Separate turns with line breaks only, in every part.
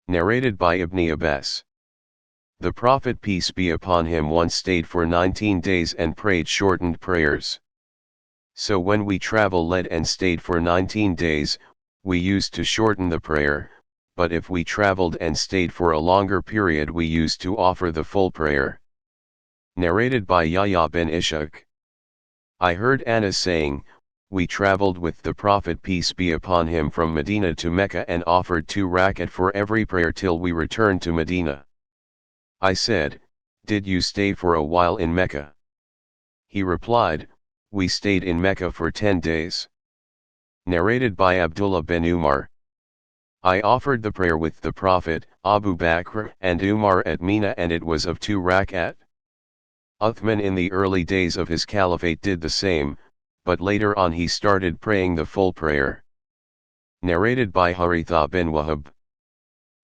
Narrated by Ibn Abbas. The Prophet peace be upon him once stayed for 19 days and prayed shortened prayers. So when we led and stayed for 19 days, we used to shorten the prayer, but if we traveled and stayed for a longer period we used to offer the full prayer. Narrated by Yahya bin Ishaq. I heard Anas saying, we traveled with the Prophet peace be upon him from Medina to Mecca and offered 2 rakat for every prayer till we returned to Medina. I said, did you stay for a while in Mecca? He replied, we stayed in Mecca for 10 days. Narrated by Abdullah bin Umar. I offered the prayer with the Prophet, Abu Bakr and Umar at Mina and it was of 2 rakat. Uthman in the early days of his caliphate did the same, but later on he started praying the full prayer. Narrated by Haritha bin Wahab.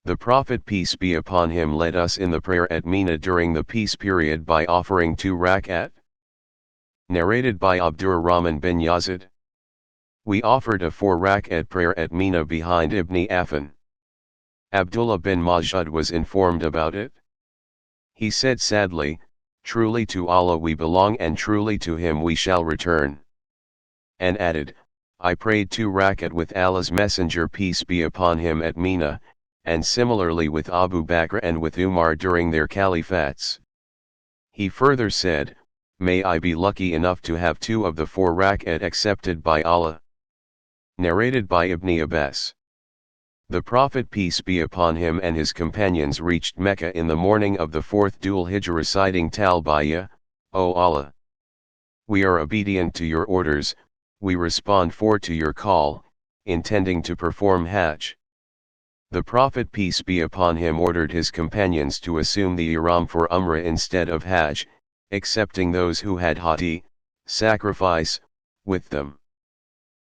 The Prophet peace be upon him led us in the prayer at Mina during the peace period by offering 2 rakat. Narrated by Abdurrahman bin Yazid. We offered a 4 rakat prayer at Mina behind Ibn Affan. Abdullah bin Majud was informed about it. He said sadly, truly to Allah we belong and truly to him we shall return. And added, I prayed 2 rakat with Allah's Messenger peace be upon him at Mina, and similarly with Abu Bakr and with Umar during their caliphates. He further said, may I be lucky enough to have 2 of the 4 rakat accepted by Allah. Narrated by Ibn Abbas. The Prophet peace be upon him and his companions reached Mecca in the morning of the 4th Dhul Hijjah reciting Talbiyah, O Allah! We are obedient to your orders, we respond to your call, intending to perform Hajj. The Prophet peace be upon him ordered his companions to assume the ihram for Umrah instead of Hajj, excepting those who had hadi, sacrifice, with them.